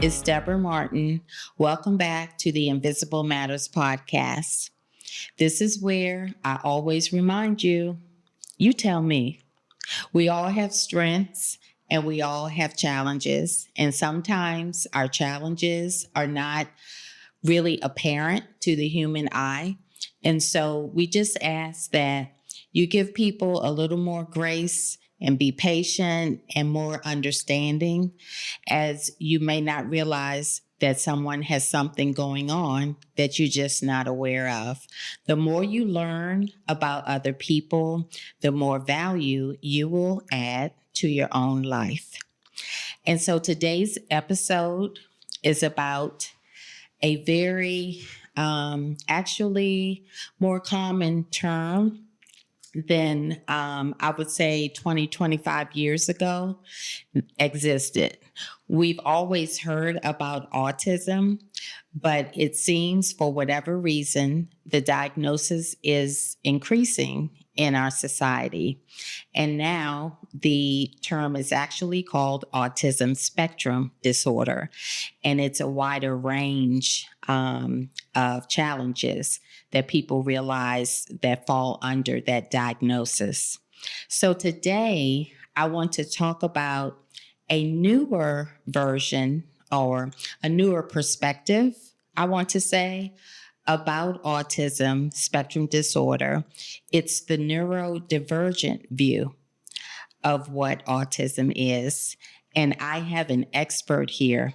It's Deborah Martin. Welcome back to the Invisible Matters podcast. This is where I always remind you, you tell me. We all have strengths and we all have challenges. And sometimes our challenges are not really apparent to the human eye. And so we just ask that you give people a little more grace and be patient and more understanding, as you may not realize that someone has something going on that you're just not aware of. The more you learn about other people, the more value you will add to your own life. And so today's episode is about a very, actually more common term than I would say 20, 25 years ago existed. We've always heard about autism, but it seems for whatever reason, the diagnosis is increasing in our society. And now the term is actually called autism spectrum disorder. And it's a wider range of challenges that people realize that fall under that diagnosis. So today, I want to talk about a newer version or a newer perspective, I want to say, about autism spectrum disorder. It's the neurodivergent view of what autism is. And I have an expert here,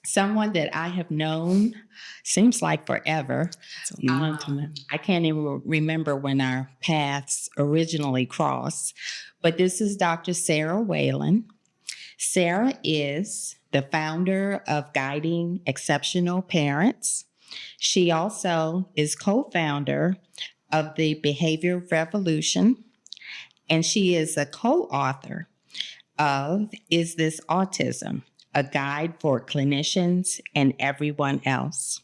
someone that I have known, seems like forever. I can't even remember when our paths originally crossed, but this is Dr. Sarah Wayland. Sarah is the founder of Guiding Exceptional Parents. She also is co-founder of the Behavior Revolution, and she is a co-author of Is This Autism? A guide for clinicians and everyone else.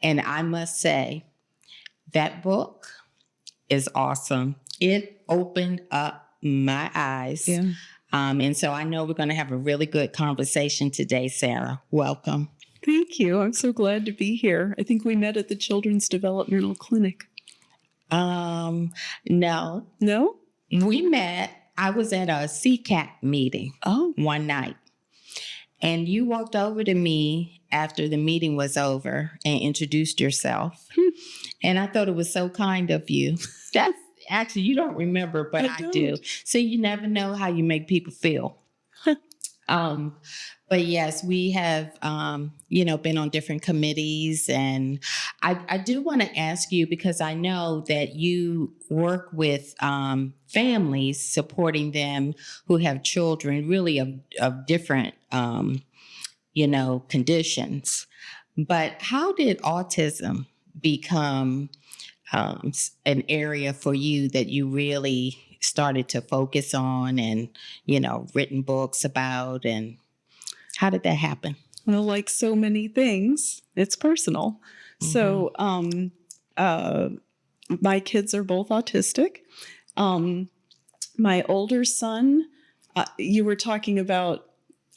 And I must say, that book is awesome. It opened up my eyes. Yeah. And so I know we're going to have a really good conversation today, Sarah. Welcome. Thank you. I'm so glad to be here. I think we met at the Children's Developmental Clinic. No. No? We met, I was at a CCAP meeting one night. And you walked over to me after the meeting was over and introduced yourself. And I thought it was so kind of you. That's actually, you don't remember, but I do. So you never know how you make people feel. But yes, we have, been on different committees. And I do want to ask you, because I know that you work with families, supporting them who have children really of different, conditions. But how did autism become an area for you that you really started to focus on and, written books about? And how did that happen? Well, like so many things, it's personal. Mm-hmm. So my kids are both autistic. My older son, you were talking about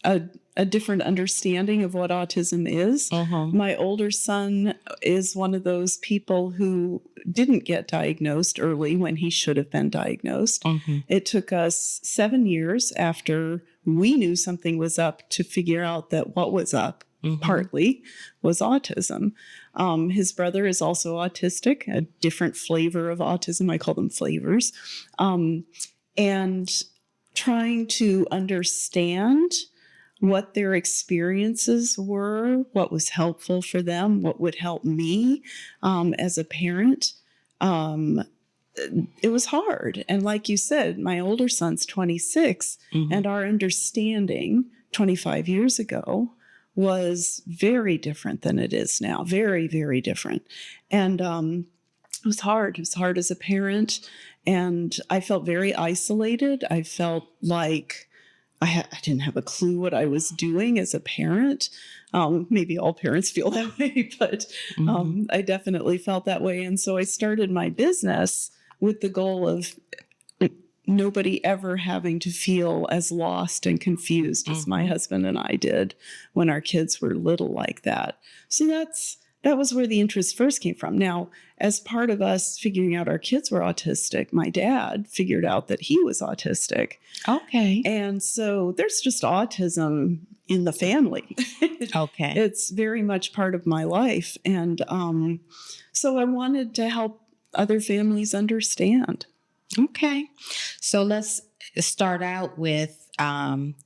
a different understanding of what autism is. Uh-huh. My older son is one of those people who didn't get diagnosed early when he should have been diagnosed. Uh-huh. It took us 7 years after we knew something was up to figure out that what was up, partly, was autism. His brother is also autistic, a different flavor of autism. I call them flavors. And trying to understand what their experiences were, what was helpful for them, what would help me as a parent. It was hard. And like you said, my older son's 26, and our understanding 25 years ago was very different than it is now. Very, very different. And it was hard. It was hard as a parent. And I felt very isolated. I felt like I didn't have a clue what I was doing as a parent. Maybe all parents feel that way, but I definitely felt that way. And so I started my business with the goal of nobody ever having to feel as lost and confused as my husband and I did when our kids were little like that. So that was where the interest first came from. Now, as part of us figuring out our kids were autistic, my dad figured out that he was autistic. Okay. And so there's just autism in the family. Okay. It's very much part of my life. And so I wanted to help other families understand. Okay. So let's start out with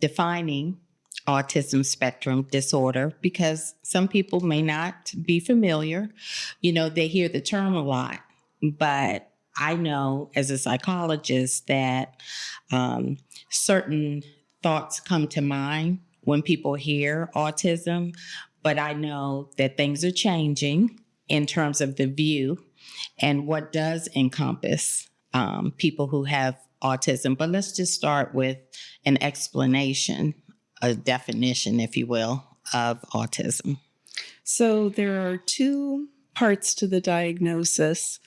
defining autism spectrum disorder, because some people may not be familiar. They hear the term a lot, but I know as a psychologist that certain thoughts come to mind when people hear autism, but I know that things are changing in terms of the view and what does encompass people who have autism. But let's just start with an explanation, a definition, if you will, of autism. So there are two parts to the diagnosis.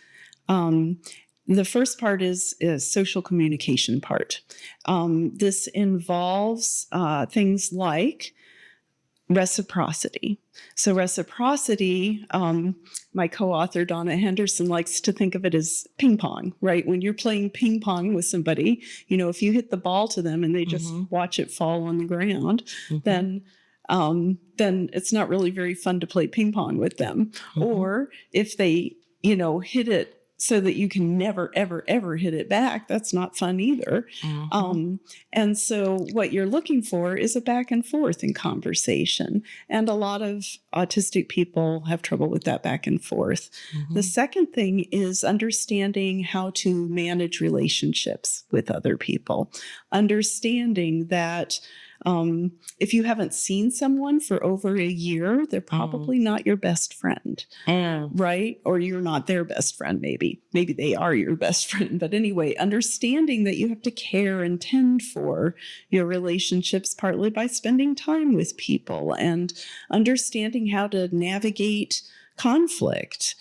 The first part is social communication part. This involves things like reciprocity. So reciprocity, my co-author Donna Henderson likes to think of it as ping pong, right? When you're playing ping pong with somebody, if you hit the ball to them and they just watch it fall on the ground, then it's not really very fun to play ping pong with them. Or if they, hit it so that you can never, ever, ever hit it back, that's not fun either. And so what you're looking for is a back and forth in conversation. And a lot of autistic people have trouble with that back and forth. The second thing is understanding how to manage relationships with other people. Understanding that if you haven't seen someone for over a year, they're probably not your best friend, right? Or you're not their best friend, maybe. Maybe they are your best friend. But anyway, understanding that you have to care and tend for your relationships partly by spending time with people and understanding how to navigate conflict.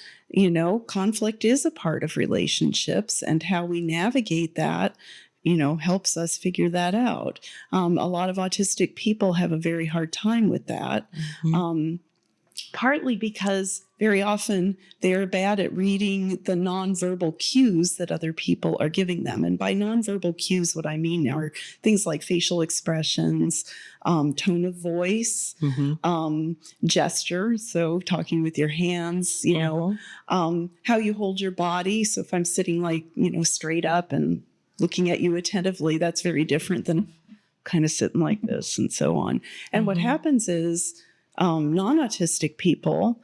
Conflict is a part of relationships, and how we navigate that helps us figure that out. A lot of autistic people have a very hard time with that, partly because very often they are bad at reading the nonverbal cues that other people are giving them. And by nonverbal cues, what I mean are things like facial expressions, tone of voice, gesture, so talking with your hands, how you hold your body. So if I'm sitting straight up and looking at you attentively, that's very different than kind of sitting like this and so on. And what happens is non-autistic people,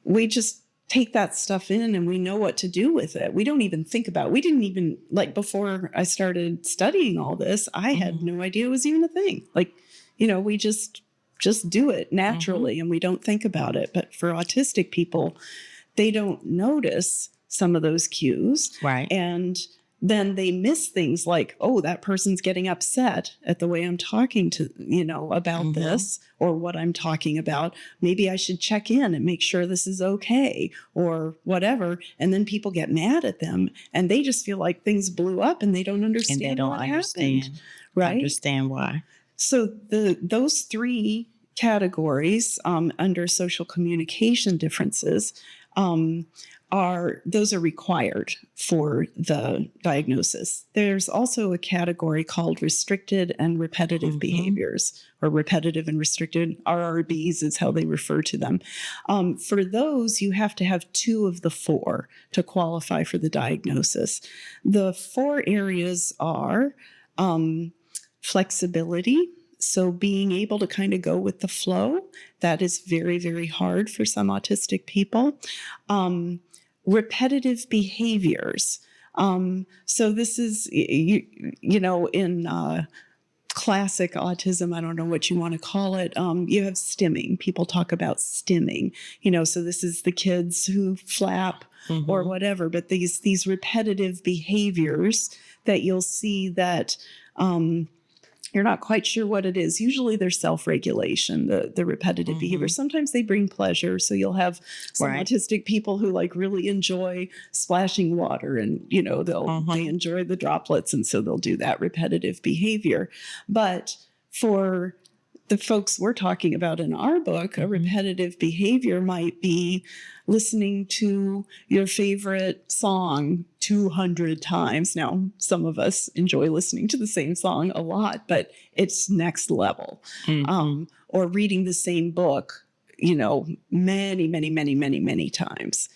we just take that stuff in and we know what to do with it. We don't even think about it. We didn't even, before I started studying all this, I had no idea it was even a thing. We just do it naturally and we don't think about it. But for autistic people, they don't notice some of those cues. Right. And then they miss things like, oh, that person's getting upset at the way I'm talking to, about this or what I'm talking about. Maybe I should check in and make sure this is okay or whatever. And then people get mad at them and they just feel like things blew up and they don't understand and they don't what understand, happened. Right? Understand why. So those three categories under social communication differences are required for the diagnosis. There's also a category called restricted and repetitive behaviors, or repetitive and restricted, RRBs is how they refer to them. For those, you have to have 2 of the 4 to qualify for the diagnosis. The 4 areas are flexibility. So being able to kind of go with the flow, that is very, very hard for some autistic people. Repetitive behaviors. So this is, in classic autism, I don't know what you want to call it. You have stimming. People talk about stimming, so this is the kids who flap or whatever, but these repetitive behaviors that you'll see that you're not quite sure what it is. Usually they're self-regulation, the repetitive behavior. Sometimes they bring pleasure. So you'll have some autistic people who like really enjoy splashing water, and, you know, they enjoy the droplets. And so they'll do that repetitive behavior. But for the folks we're talking about in our book, a repetitive behavior might be listening to your favorite song 200 times. Now, some of us enjoy listening to the same song a lot, but it's next level. Or reading the same book, you know, many, many, many, many, many times.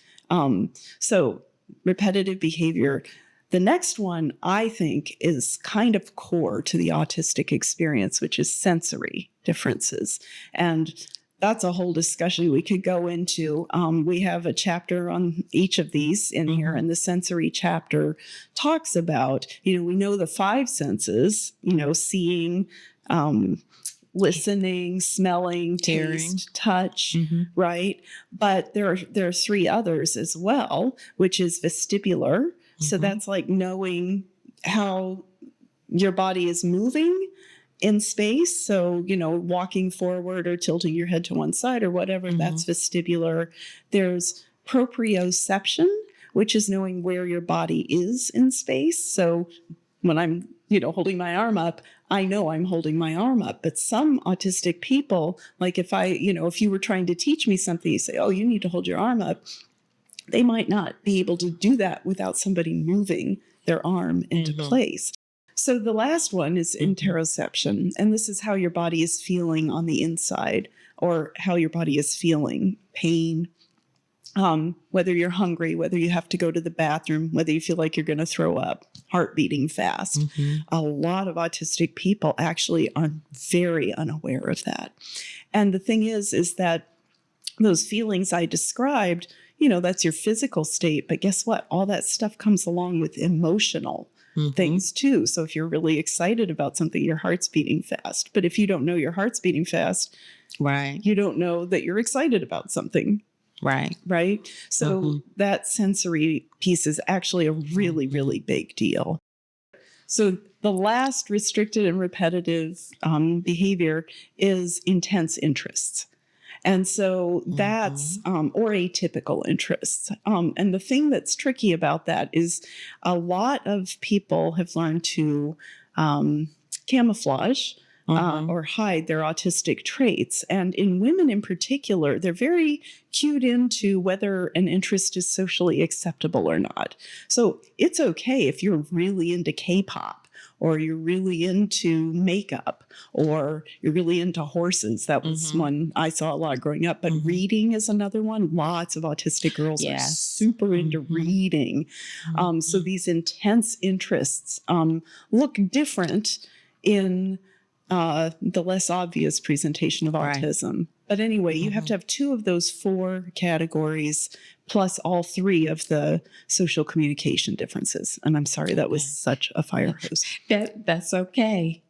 So repetitive behavior. The next one, I think, is kind of core to the autistic experience, which is sensory differences. And that's a whole discussion we could go into. We have a chapter on each of these in here, and the sensory chapter talks about, you know, we know the 5 senses, you know, seeing, listening, smelling, hearing, taste, touch, right? But there are 3 others as well, which is vestibular. So that's like knowing how your body is moving in space. So, you know, walking forward or tilting your head to one side or whatever, that's vestibular. There's proprioception, which is knowing where your body is in space. So when I'm, you know, holding my arm up, I know I'm holding my arm up. But some autistic people, like if you were trying to teach me something, you say, oh, you need to hold your arm up. They might not be able to do that without somebody moving their arm into place. So the last one is interoception. And this is how your body is feeling on the inside, or how your body is feeling pain, whether you're hungry, whether you have to go to the bathroom, whether you feel like you're going to throw up, heart beating fast. A lot of autistic people actually are very unaware of that. And the thing is that those feelings I described, you know, that's your physical state. But guess what? All that stuff comes along with emotional things too. So if you're really excited about something, your heart's beating fast. But if you don't know your heart's beating fast, you don't know that you're excited about something. Right. So that sensory piece is actually a really, really big deal. So the last restricted and repetitive behavior is intense interests. And so that's, or atypical interests. And the thing that's tricky about that is a lot of people have learned to camouflage or hide their autistic traits. And in women in particular, they're very cued into whether an interest is socially acceptable or not. So it's okay if you're really into K-pop, or you're really into makeup, or you're really into horses. That was one I saw a lot growing up. But reading is another one. Lots of autistic girls are super into reading. So these intense interests look different in the less obvious presentation of autism. But anyway, you have to have 2 of those 4 categories plus all 3 of the social communication differences. And I'm sorry, that was such a fire hose. That's okay.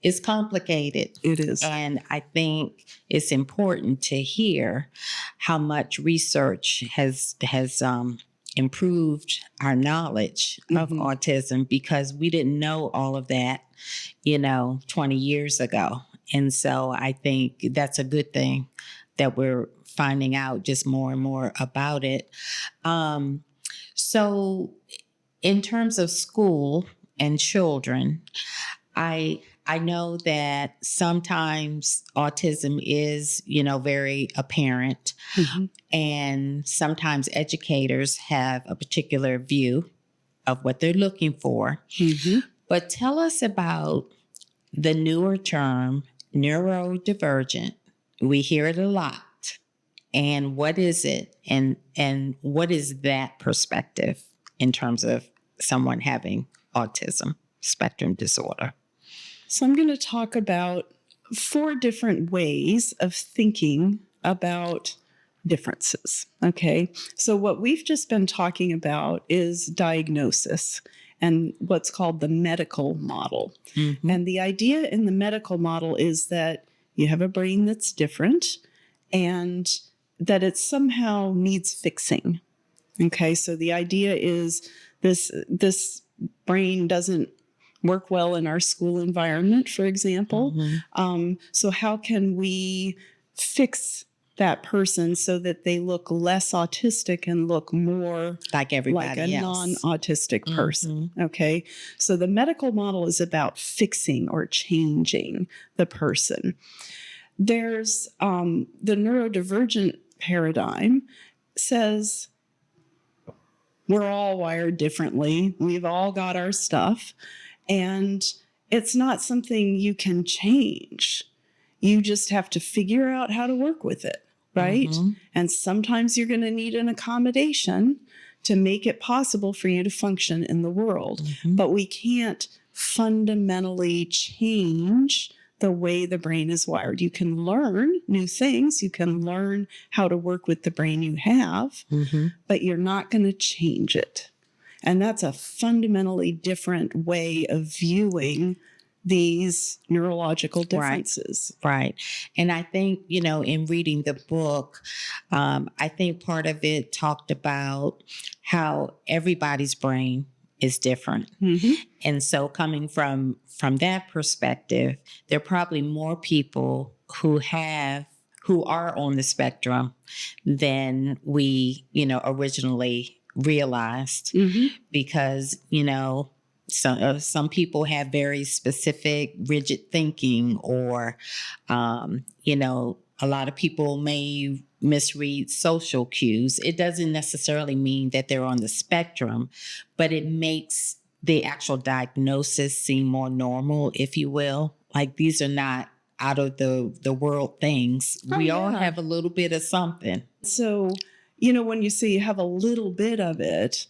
It's complicated. It is. And I think it's important to hear how much research has improved our knowledge of autism, because we didn't know all of that, 20 years ago. And so I think that's a good thing that we're finding out just more and more about it. So in terms of school and children, I know that sometimes autism is, very apparent, and sometimes educators have a particular view of what they're looking for. But tell us about the newer term, neurodivergent. We hear it a lot. And what is it? And what is that perspective in terms of someone having autism spectrum disorder? So I'm going to talk about 4 different ways of thinking about differences. Okay. So what we've just been talking about is diagnosis and what's called the medical model. And the idea in the medical model is that you have a brain that's different and that it somehow needs fixing. Okay. So the idea is this brain doesn't work well in our school environment, for example. So how can we fix that person so that they look less autistic and look more like everybody like a else. non-autistic person? Okay. So the medical model is about fixing or changing the person. There's the neurodivergent paradigm says we're all wired differently. We've all got our stuff, and it's not something you can change. You just have to figure out how to work with it, right? And sometimes you're going to need an accommodation to make it possible for you to function in the world. But we can't fundamentally change the way the brain is wired. You can learn new things. You can learn how to work with the brain you have, but you're not going to change it. And that's a fundamentally different way of viewing these neurological differences. Right. And I think, in reading the book, I think part of it talked about how everybody's brain is different. And so coming from that perspective, there are probably more people who are on the spectrum than we, originally realized, because, some people have very specific, rigid thinking, or, a lot of people may misread social cues. It doesn't necessarily mean that they're on the spectrum, but it makes the actual diagnosis seem more normal, if you will. Like, these are not out of the world things. We all have a little bit of something. So, when you say you have a little bit of it,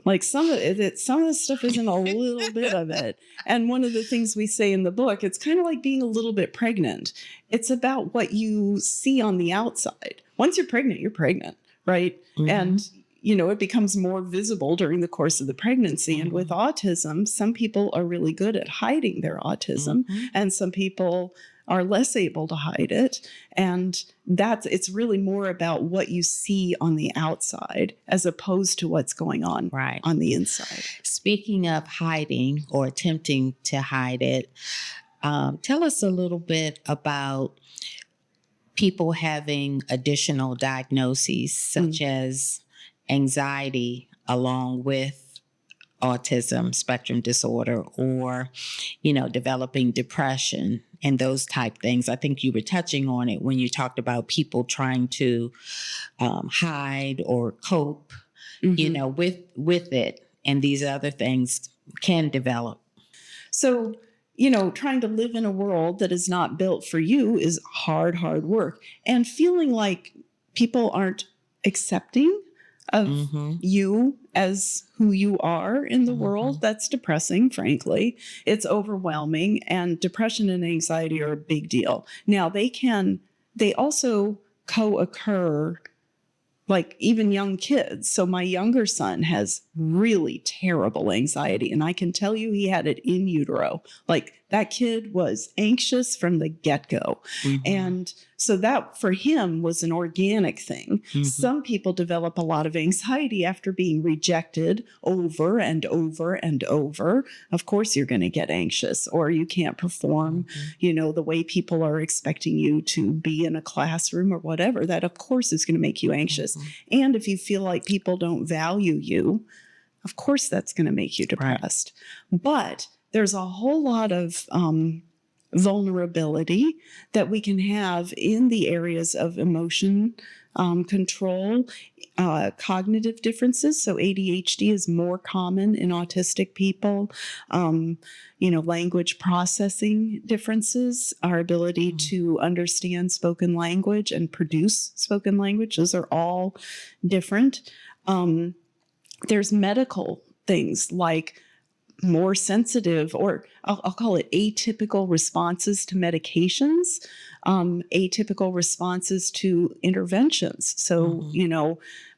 like some of the stuff isn't a little bit of it. And one of the things we say in the book, it's kind of like being a little bit pregnant. It's about what you see on the outside. Once you're pregnant, right? And, it becomes more visible during the course of the pregnancy. And with autism, some people are really good at hiding their autism, and some people are less able to hide it. And it's really more about what you see on the outside as opposed to what's going on on the inside. Speaking of hiding or attempting to hide it, tell us a little bit about people having additional diagnoses, such as anxiety along with autism spectrum disorder, or, developing depression and those type things. I think you were touching on it when you talked about people trying to hide or cope, with it. And these other things can develop. So, trying to live in a world that is not built for you is hard work. And feeling like people aren't accepting of you as who you are in the world, that's depressing, frankly. It's overwhelming, and depression and anxiety are a big deal. Now, they also co-occur, like even young kids. So my younger son has really terrible anxiety, and I can tell you he had it in utero. Like, that kid was anxious from the get-go. And so that for him was an organic thing. Some people develop a lot of anxiety after being rejected over and over and over. Of course, you're going to get anxious, or you can't perform, the way people are expecting you to be in a classroom or whatever. That, of course, is going to make you anxious. And if you feel like people don't value you, of course, that's going to make you depressed. But there's a whole lot of vulnerability that we can have in the areas of emotion control, cognitive differences. So ADHD is more common in autistic people. Language processing differences, our ability to understand spoken language and produce spoken language. Those are all different. There's medical things like more sensitive, or I'll call it atypical responses to medications, atypical responses to interventions. So,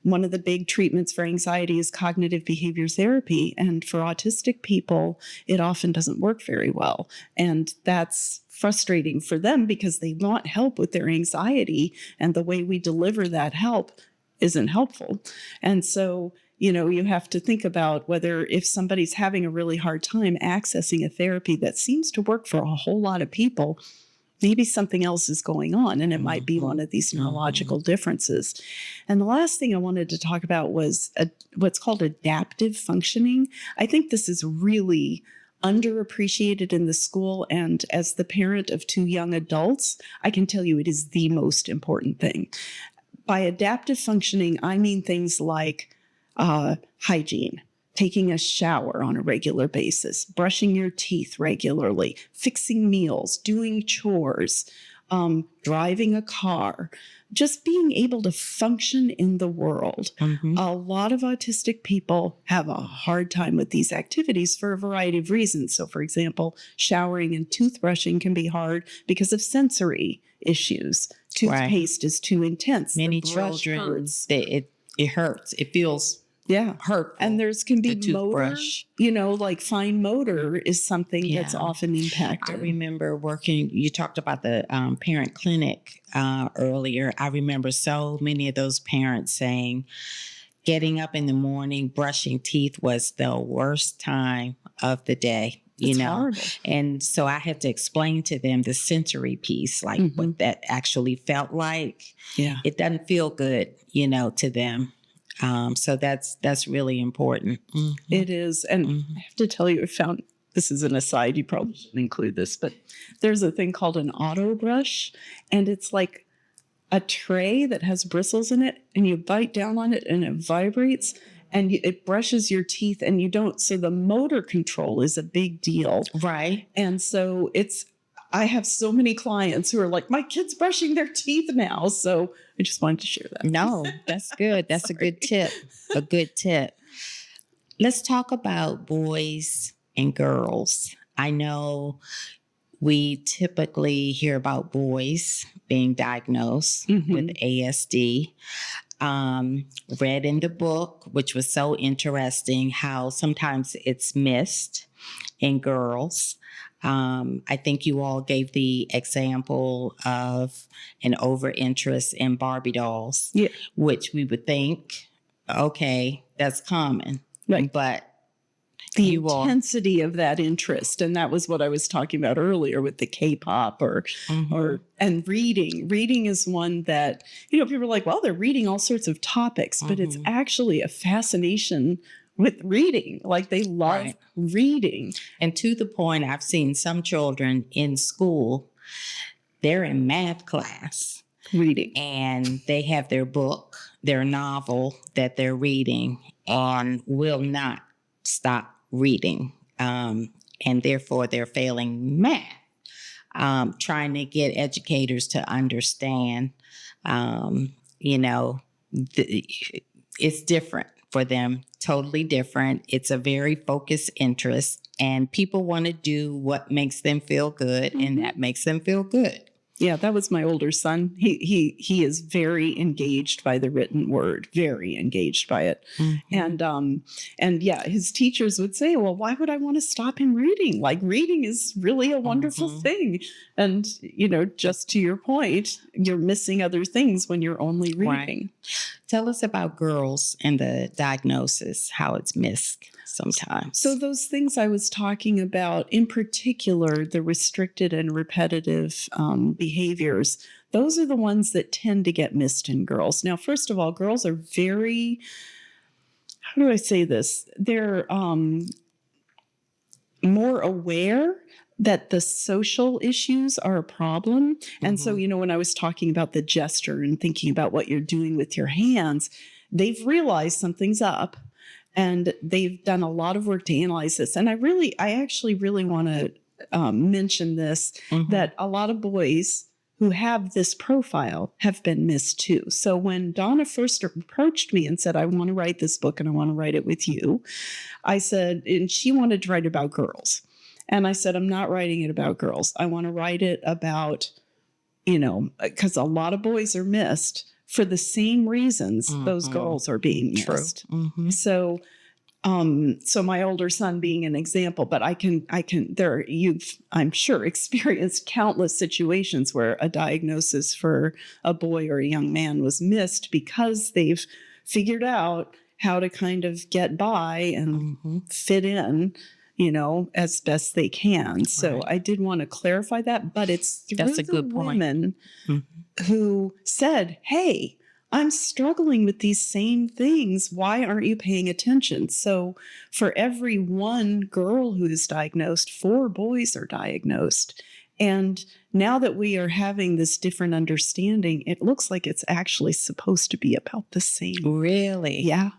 one of the big treatments for anxiety is cognitive behavior therapy. And for autistic people, it often doesn't work very well. And that's frustrating for them because they want help with their anxiety, and the way we deliver that help isn't helpful. And so you have to think about whether if somebody's having a really hard time accessing a therapy that seems to work for a whole lot of people, maybe something else is going on, and it might be one of these neurological differences. And the last thing I wanted to talk about was what's called adaptive functioning. I think this is really underappreciated in the school. And as the parent of 2 young adults, I can tell you it is the most important thing. By adaptive functioning, I mean things like hygiene, taking a shower on a regular basis, brushing your teeth regularly, fixing meals, doing chores, driving a car, just being able to function in the world. A lot of autistic people have a hard time with these activities for a variety of reasons. So, for example, showering and toothbrushing can be hard because of sensory issues. Toothpaste is too intense. Many children, it hurts. It feels hurtful. And there's can be motor, like fine motor is something that's often impacted. I remember working, you talked about the parent clinic earlier. I remember so many of those parents saying getting up in the morning, brushing teeth was the worst time of the day. It's horrible. And so I had to explain to them the sensory piece, like what that actually felt like. Yeah. It doesn't feel good, to them. So that's really important. It is. And I have to tell you, I found, this is an aside, you probably shouldn't include this, but there's a thing called an auto brush, and it's like a tray that has bristles in it, and you bite down on it and it vibrates and it brushes your teeth, and so the motor control is a big deal. Right. And so I have so many clients who are like, my kid's brushing their teeth now. So I just wanted to share that. No, that's good. That's a good tip. A good tip. Let's talk about boys and girls. I know we typically hear about boys being diagnosed with ASD. Read in the book, which was so interesting, how sometimes it's missed in girls. I think you all gave the example of an overinterest in Barbie dolls, which we would think, okay, that's common. Right. But the intensity of that interest, and that was what I was talking about earlier with the K-pop and reading. Reading is one that, people are like, well, they're reading all sorts of topics, but it's actually a fascination with reading. Like they love reading. And to the point, I've seen some children in school, they're in math class reading, and they have their book, their novel that they're reading, and will not stop reading. And therefore they're failing math, trying to get educators to understand, it's different for them, totally different. It's a very focused interest, and people want to do what makes them feel good, and that makes them feel good. Yeah, that was my older son. He is very engaged by the written word, very engaged by it. And his teachers would say, well, why would I want to stop him reading? Like reading is really a wonderful thing. And, just to your point, you're missing other things when you're only reading. Right. Tell us about girls and the diagnosis, how it's missed sometimes. So those things I was talking about, in particular, the restricted and repetitive behaviors, those are the ones that tend to get missed in girls. Now, first of all, girls are very, how do I say this? They're more aware that the social issues are a problem. And so, when I was talking about the gesture and thinking about what you're doing with your hands, they've realized something's up. And they've done a lot of work to analyze this. And I actually really want to mention this, that a lot of boys who have this profile have been missed too. So when Donna first approached me and said, I want to write this book and I want to write it with you, I said, and she wanted to write about girls. And I said, I'm not writing it about girls. I want to write it about, because a lot of boys are missed for the same reasons those girls are being missed. So, so my older son being an example, but you've, I'm sure, experienced countless situations where a diagnosis for a boy or a young man was missed because they've figured out how to kind of get by and fit in, as best they can. So I did want to clarify that, but it's through That's a the good point. women who said, hey, I'm struggling with these same things. Why aren't you paying attention? So for every one girl who is diagnosed, 4 boys are diagnosed. And now that we are having this different understanding, it looks like it's actually supposed to be about the same. Really? Yeah.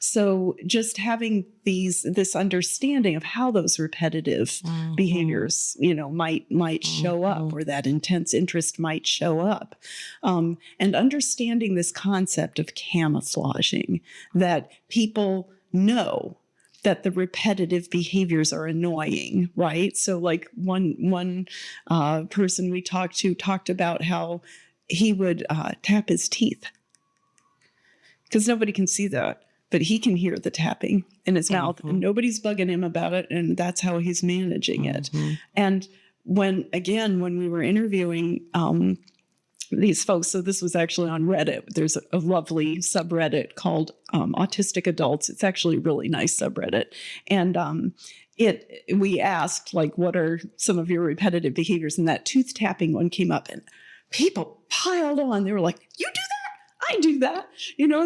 So just having this understanding of how those repetitive behaviors, might show up, or that intense interest might show up, and understanding this concept of camouflaging, that people know that the repetitive behaviors are annoying, right? So like one person we talked to talked about how he would tap his teeth because nobody can see that, but he can hear the tapping in his mouth and nobody's bugging him about it. And that's how he's managing it. And when we were interviewing these folks, so this was actually on Reddit. There's a lovely subreddit called Autistic Adults. It's actually a really nice subreddit. And we asked, like, what are some of your repetitive behaviors? And that tooth tapping one came up and people piled on. They were like, you do that? I do that,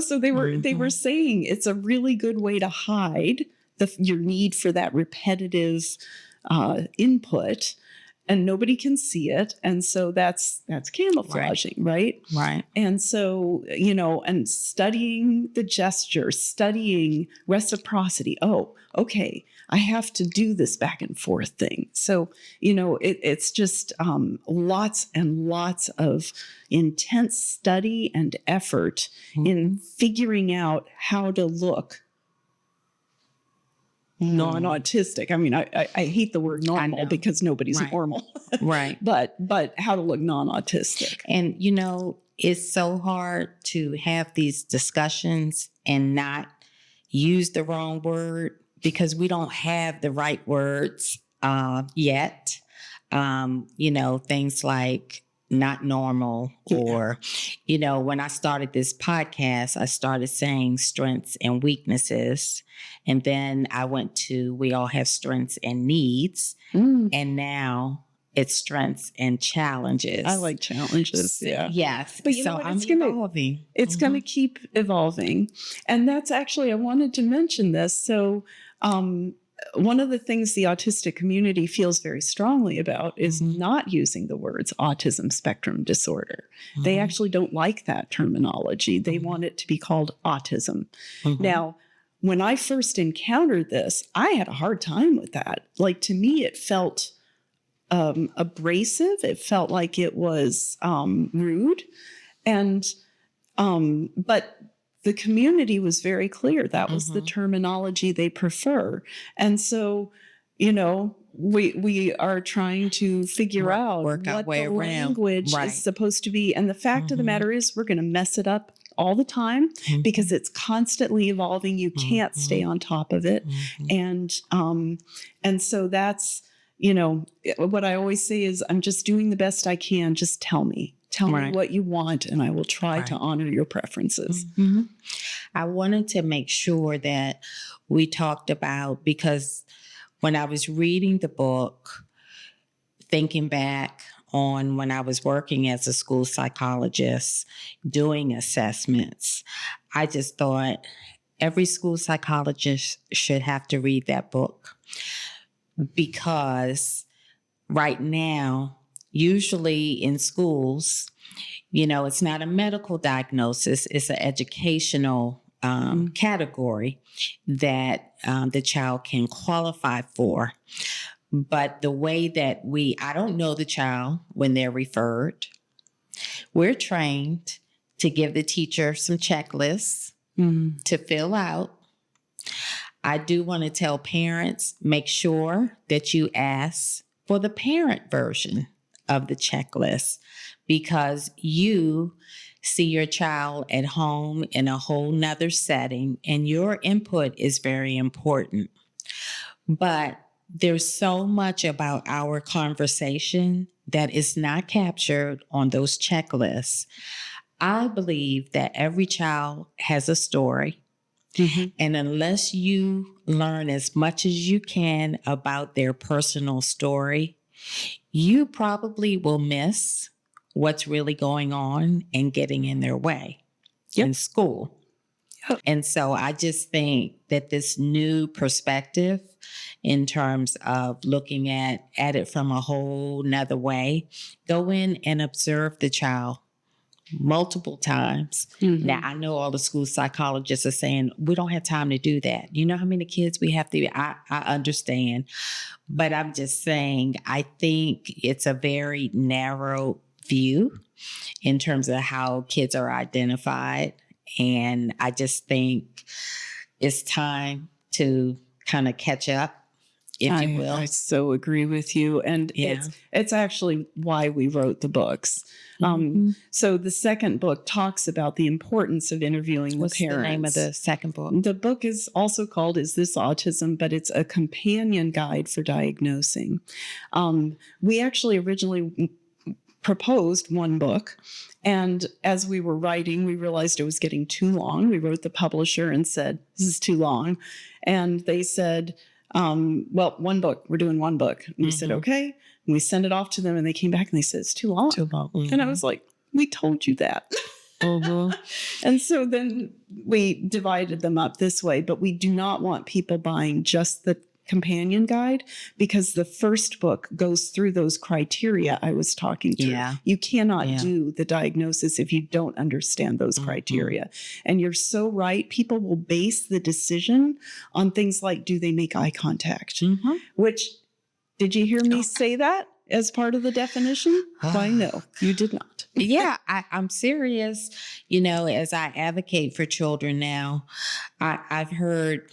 so they were saying it's a really good way to hide your need for that repetitive input, and nobody can see it. And so that's camouflaging, right? Right. And so, and studying the gesture, studying reciprocity. Oh, okay, I have to do this back and forth thing. So, it's just lots and lots of intense study and effort in figuring out how to look non-autistic. I mean, I hate the word normal because nobody's normal. Right. But how to look non-autistic. And, it's so hard to have these discussions and not use the wrong word because we don't have the right words yet. Things like not normal or, when I started this podcast, I started saying strengths and weaknesses. And then I went to, we all have strengths and needs. And now it's strengths and challenges. I like challenges. Yeah. Yes. But I'm evolving. It's going to keep evolving. And that's actually, I wanted to mention this. So, one of the things the autistic community feels very strongly about is not using the words autism spectrum disorder. They actually don't like that terminology. They want it to be called autism. Now, when I first encountered this, I had a hard time with that. Like, to me, it felt abrasive. It felt like it was rude. And, but the community was very clear. That was the terminology they prefer. And so, we are trying to figure out work our what way the around. language is supposed to be. And the fact of the matter is we're going to mess it up all the time because it's constantly evolving. You can't stay on top of it. And so that's, what I always say is I'm just doing the best I can. Just tell me. Tell me what you want, and I will try to honor your preferences. I wanted to make sure that we talked about, because when I was reading the book, thinking back on when I was working as a school psychologist, doing assessments, I just thought every school psychologist should have to read that book, because right now, usually in schools, it's not a medical diagnosis, it's an educational category that the child can qualify for. But the way that I don't know the child when they're referred. We're trained to give the teacher some checklists to fill out. I do want to tell parents, make sure that you ask for the parent version of the checklist, because you see your child at home in a whole nother setting, and your input is very important. But there's so much about our conversation that is not captured on those checklists. I believe that every child has a story. And unless you learn as much as you can about their personal story, you probably will miss what's really going on and getting in their way in school. And so I just think that this new perspective in terms of looking at it from a whole nother way, go in and observe the child multiple times. Now, I know all the school psychologists are saying, we don't have time to do that. You know how many kids we have to, I understand. But I'm just saying, I think it's a very narrow view in terms of how kids are identified. And I just think it's time to kind of catch up, if you will. I so agree with you. And it's actually why we wrote the books. So the second book talks about the importance of interviewing the parents. What's the name of the second book? The book is also called Is This Autism? But it's a companion guide for diagnosing. We actually originally proposed one book. And as we were writing, we realized it was getting too long. We wrote the publisher and said, this is too long. And they said, well, one book, we're doing one book. And we said, okay. And we sent it off to them and they came back and they said, it's too long. And I was like, we told you that. And so then we divided them up this way, but we do not want people buying just the companion guide because the first book goes through those criteria I was talking through. You cannot do the diagnosis if you don't understand those criteria. And you're so right. People will base the decision on things like, do they make eye contact? Which, did you hear me say that as part of the definition? Why, no, you did not. I'm serious. You know, as I advocate for children now, I've heard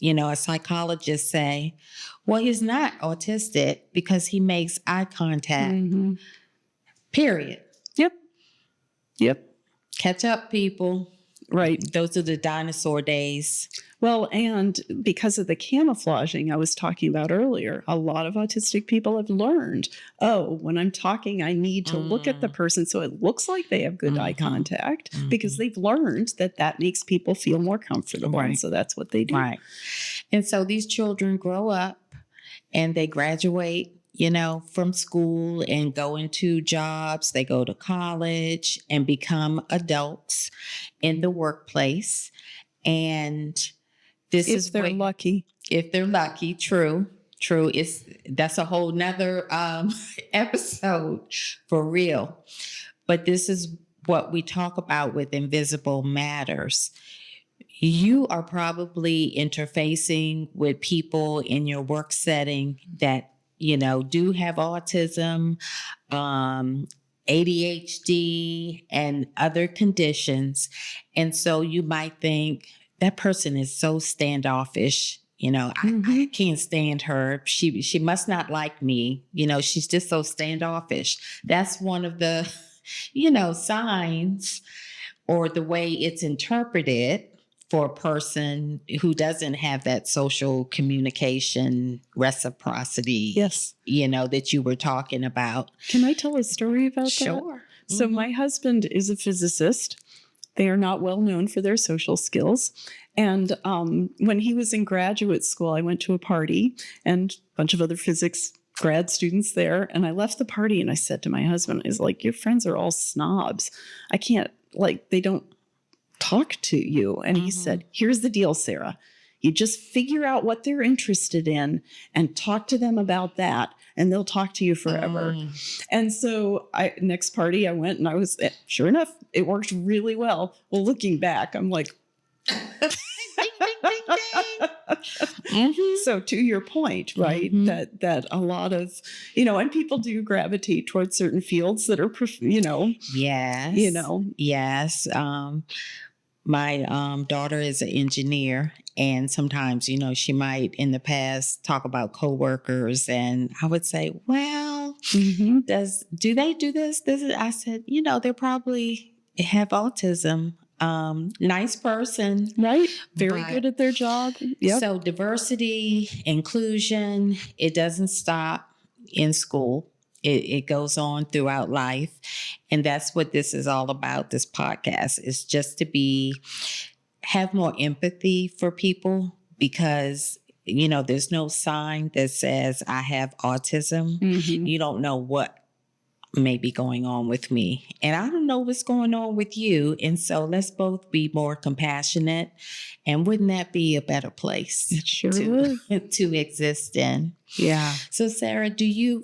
a psychologist say, well, he's not autistic because he makes eye contact. Period. Yep. Catch up, people. Right. Those are the dinosaur days. Well, and because of the camouflaging I was talking about earlier, a lot of autistic people have learned, when I'm talking, I need to look at the person so it looks like they have good eye contact because they've learned that makes people feel more comfortable. And so that's what they do. Right. And so these children grow up and they graduate, from school and go into jobs. They go to college and become adults in the workplace. And if they're lucky. If they're lucky, true. That's a whole nother episode for real. But this is what we talk about with Invisible Matters. You are probably interfacing with people in your work setting that, do have autism, ADHD, and other conditions. And so you might think, that person is so standoffish. I can't stand her. She must not like me. She's just so standoffish. That's one of the, signs or the way it's interpreted for a person who doesn't have that social communication reciprocity, that you were talking about. Can I tell a story about that? Sure. So my husband is a physicist. They are not well known for their social skills. And when he was in graduate school, I went to a party and a bunch of other physics grad students there. And I left the party and I said to my husband, I was like, your friends are all snobs. I can't, they don't talk to you. And he said, here's the deal, Sarah. You just figure out what they're interested in and talk to them about that, and they'll talk to you forever. And so next party I went and I was, sure enough, it worked really well. Well, looking back, I'm like, So to your point, right, that a lot of, and people do gravitate towards certain fields that are, Yes. My daughter is an engineer, and sometimes, she might in the past talk about coworkers, and I would say, well, do they do this? I said, they probably have autism. Nice person. Right. Very good at their job. Yep. So diversity, inclusion, it doesn't stop in school. It goes on throughout life. And that's what this is all about. This podcast is just to be have more empathy for people because, there's no sign that says I have autism. Mm-hmm. You don't know what may be going on with me. And I don't know what's going on with you. And so let's both be more compassionate. And wouldn't that be a better place It sure would. to exist in? Yeah. So Sarah,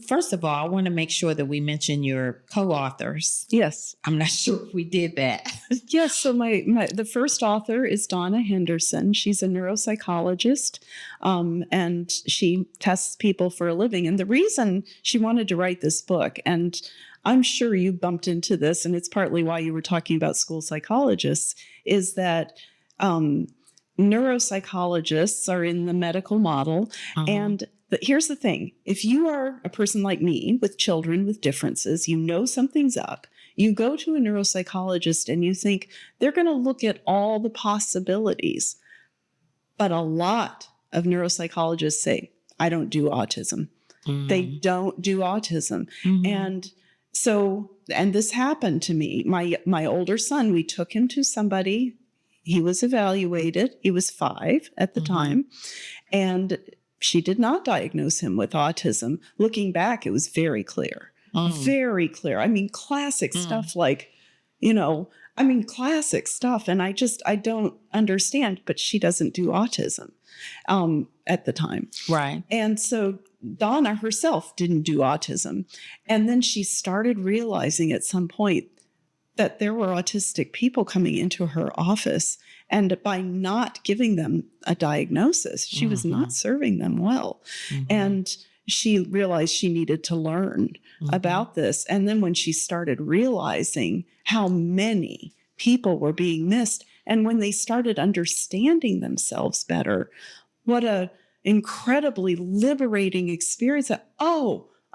first of all, I want to make sure that we mention your co-authors. Yes. I'm not sure if we did that. Yes. So the first author is Donna Henderson. She's a neuropsychologist, and she tests people for a living. And the reason she wanted to write this book, and I'm sure you bumped into this, and it's partly why you were talking about school psychologists, is that neuropsychologists are in the medical model. And here's the thing. If you are a person like me with children with differences, you know something's up. You go to a neuropsychologist and you think they're going to look at all the possibilities. But a lot of neuropsychologists say, I don't do autism. They don't do autism. And this happened to me. My older son, we took him to somebody. He was evaluated. He was 5 at the time. And she did not diagnose him with autism. Looking back, it was very clear. Very clear. I mean, classic stuff classic stuff. And I don't understand, but she doesn't do autism at the time. Right. And so Donna herself didn't do autism. And then she started realizing at some point that there were autistic people coming into her office. And by not giving them a diagnosis, she was not serving them well. And she realized she needed to learn about this. And then when she started realizing how many people were being missed, and when they started understanding themselves better, what a incredibly liberating experience that,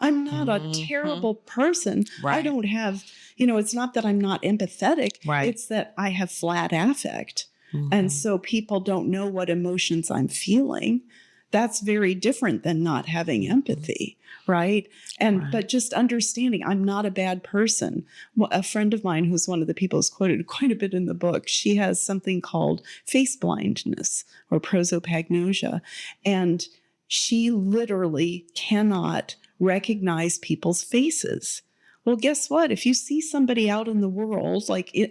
I'm not a terrible person. Right. I don't have, it's not that I'm not empathetic. Right. It's that I have flat affect. And so people don't know what emotions I'm feeling. That's very different than not having empathy, right? But just understanding I'm not a bad person. Well, a friend of mine who's one of the people who's quoted quite a bit in the book, she has something called face blindness or prosopagnosia. And she literally cannot recognize people's faces. Well, guess what? If you see somebody out in the world,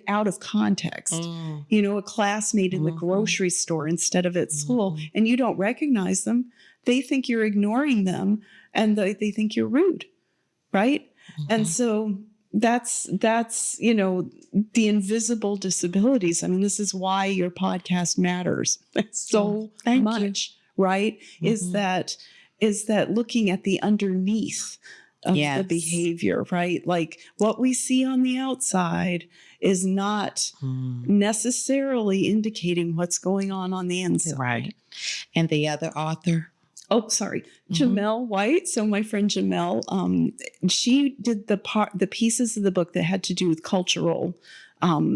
out of context, a classmate in the grocery store instead of at school, and you don't recognize them, they think you're ignoring them and they think you're rude, right? And so that's the invisible disabilities. I mean, this is why your podcast matters so much, right? Is that looking at the underneath of the behavior, right? Like what we see on the outside is not necessarily indicating what's going on the inside. Right. And the other author? Oh, sorry. Jamel White. So my friend Jamel, she did the pieces of the book that had to do with cultural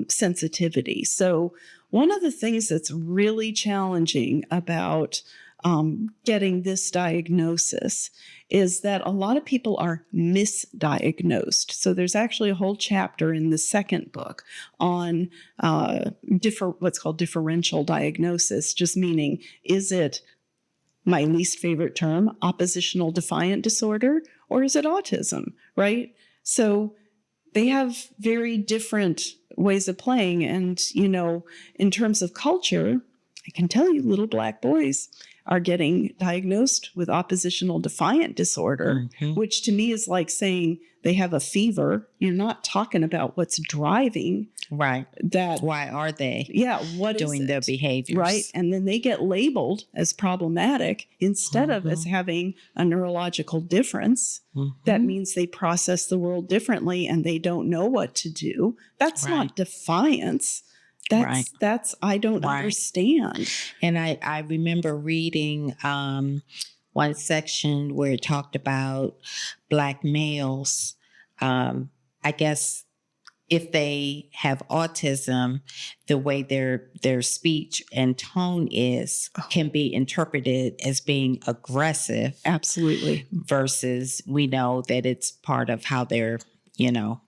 sensitivity. So one of the things that's really challenging about getting this diagnosis is that a lot of people are misdiagnosed. So there's actually a whole chapter in the second book on what's called differential diagnosis, just meaning, is it my least favorite term, oppositional defiant disorder, or is it autism, right? So they have very different ways of playing. And, in terms of culture, I can tell you little black boys are getting diagnosed with oppositional defiant disorder, which to me is like saying they have a fever. You're not talking about what's driving that. Why are they what doing their behaviors? Right. And then they get labeled as problematic instead of as having a neurological difference. That means they process the world differently and they don't know what to do. That's not defiance. That's I don't understand. And I remember reading one section where it talked about Black males. I guess if they have autism, the way their speech and tone can be interpreted as being aggressive. Absolutely. Versus we know that it's part of how they're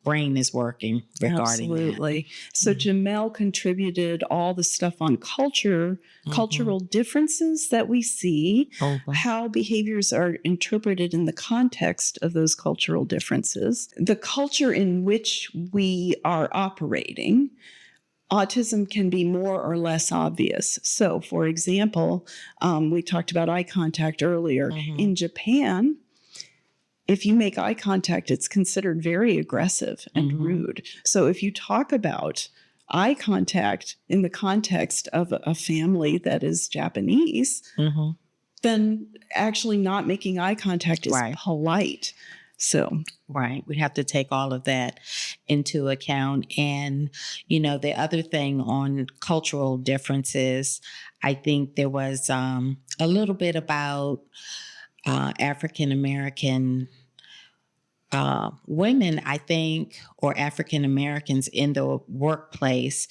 brain is working regarding Absolutely. So Jamel contributed all the stuff on cultural differences that we see, how behaviors are interpreted in the context of those cultural differences, the culture in which we are operating. Autism can be more or less obvious. So, for example, we talked about eye contact earlier. In Japan, if you make eye contact, it's considered very aggressive and rude. So if you talk about eye contact in the context of a family that is Japanese, then actually not making eye contact is polite. So, we have to take all of that into account. And, the other thing on cultural differences, I think there was a little bit about African American women, I think, or African Americans in the workplace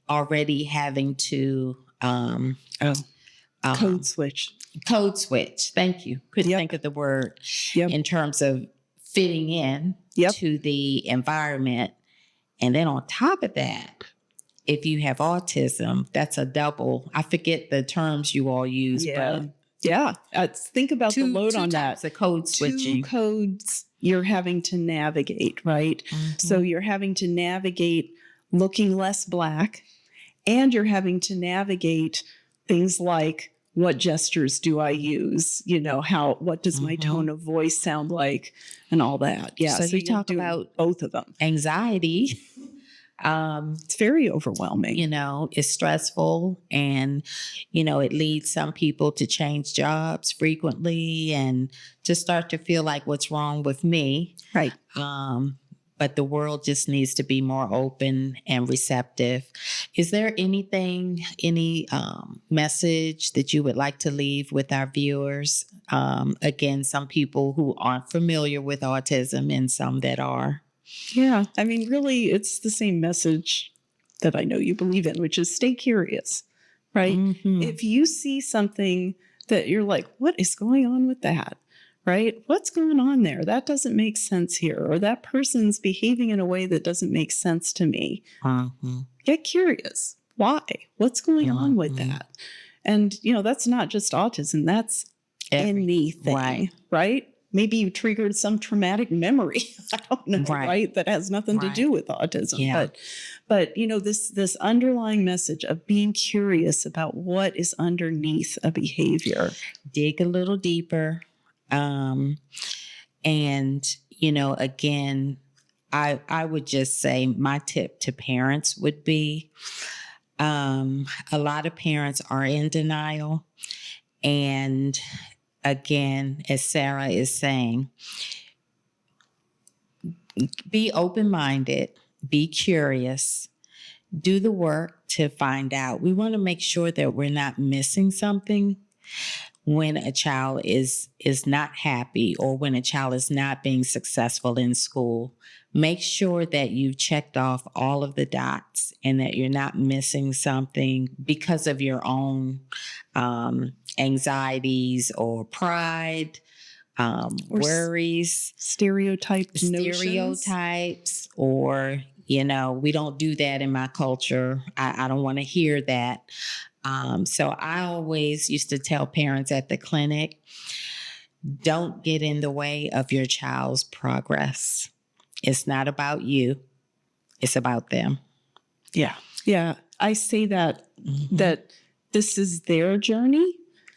already having to code switch. Code switch. Thank you. Couldn't think of the word in terms of fitting in to the environment. And then on top of that, if you have autism, that's a double. I forget the terms you all use, but think about the load on that. The code switching. 2 codes you're having to navigate, right? So you're having to navigate looking less Black, and you're having to navigate things like, what gestures do I use? What does my tone of voice sound like, and all that. Yeah. So you talk about both of them. Anxiety. It's very overwhelming. It's stressful, and, it leads some people to change jobs frequently and to start to feel like, what's wrong with me? Right. But the world just needs to be more open and receptive. Is there any message that you would like to leave with our viewers? Again, some people who aren't familiar with autism and some that are. Yeah. I mean, really, it's the same message that I know you believe in, which is stay curious, right? If you see something that you're like, what is going on with that? Right? What's going on there? That doesn't make sense here. Or that person's behaving in a way that doesn't make sense to me. Get curious. Why? What's going on with that? And, that's not just autism. That's anything, right? Maybe you triggered some traumatic memory. I don't know, right? That has nothing to do with autism. Yeah. But this underlying message of being curious about what is underneath a behavior. Dig a little deeper. And, again, I would just say my tip to parents would be, a lot of parents are in denial. And again, as Sarah is saying, be open-minded, be curious, do the work to find out. We want to make sure that we're not missing something when a child is not happy or when a child is not being successful in school. Make sure that you've checked off all of the dots and that you're not missing something because of your own anxieties or pride, or worries, stereotypes, or, we don't do that in my culture. I don't want to hear that. So I always used to tell parents at the clinic, don't get in the way of your child's progress. It's not about you. It's about them. Yeah. Yeah. I say that this is their journey.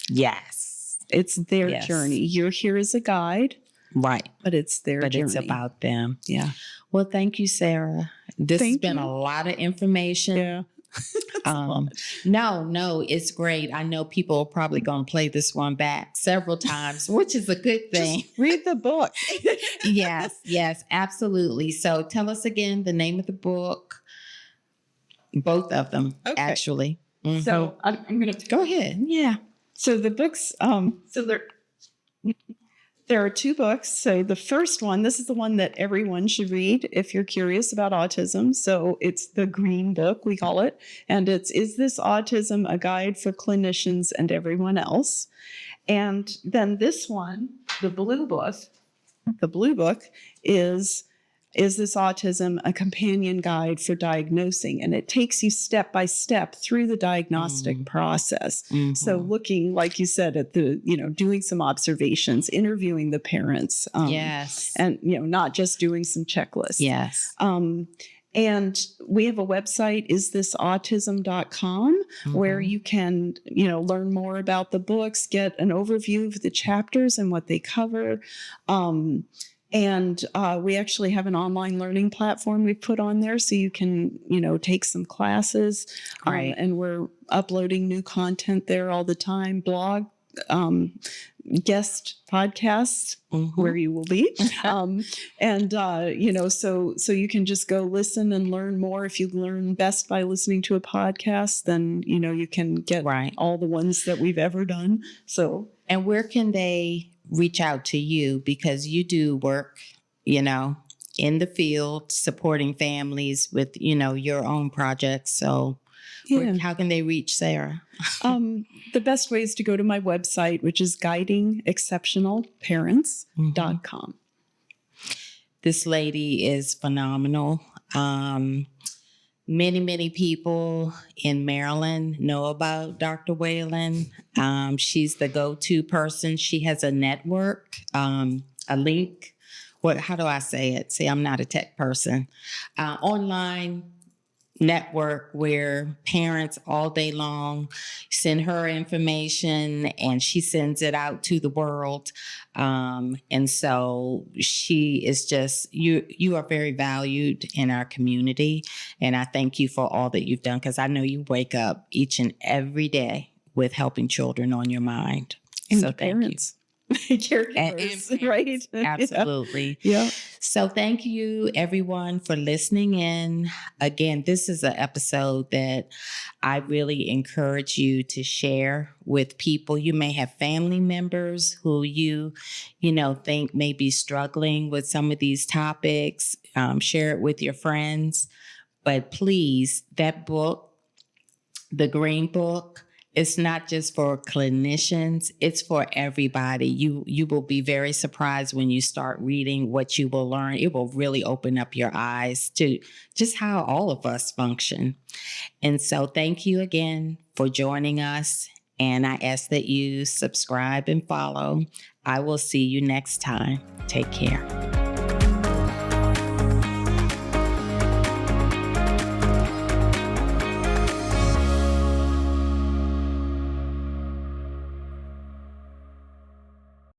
Yes. It's their journey. You're here as a guide. Right. But it's their journey. It's about them. Yeah. Well, thank you, Sarah. This has been a lot of information. Yeah. No, it's great. I know people are probably going to play this one back several times, which is a good thing. Just read the book. Yes, absolutely. So tell us again the name of the book. Both of them, actually. So I'm going to go ahead. Yeah. So the books, there are 2 books. So the first one, this is the one that everyone should read if you're curious about autism. So it's the green book, we call it. And it's Is This Autism? A Guide for Clinicians and Everyone Else. And then this one, the blue book is Is This Autism? A Companion Guide for Diagnosing. And it takes you step by step through the diagnostic process. So looking, like you said, at the, doing some observations, interviewing the parents. Yes. And, not just doing some checklists. Yes. And we have a website, isthisautism.com, where you can, learn more about the books, get an overview of the chapters and what they cover. And we actually have an online learning platform we've put on there so you can, take some classes. Right. And we're uploading new content there all the time, blog, guest podcasts where you will be. So you can just go listen and learn more. If you learn best by listening to a podcast, then, you can get all the ones that we've ever done. So, and where can they reach out to you, because you do work, in the field, supporting families with, your own projects. So how can they reach Sarah? The best way is to go to my website, which is guidingexceptionalparents.com. This lady is phenomenal. Many people in Maryland know about Dr. Wayland. She's the go-to person. She has a network, a link. How do I say it? See, I'm not a tech person. Online network where parents all day long send her information and she sends it out to the world. And so she is just, you are very valued in our community. And I thank you for all that you've done, because I know you wake up each and every day with helping children on your mind. And so parents. Caregivers, and right? Absolutely. Yeah. So thank you, everyone, for listening in. Again, this is an episode that I really encourage you to share with people. You may have family members who you think may be struggling with some of these topics. Share it with your friends. But please, that book, the Green Book, it's not just for clinicians, it's for everybody. You will be very surprised when you start reading what you will learn. It will really open up your eyes to just how all of us function. And so thank you again for joining us. And I ask that you subscribe and follow. I will see you next time. Take care.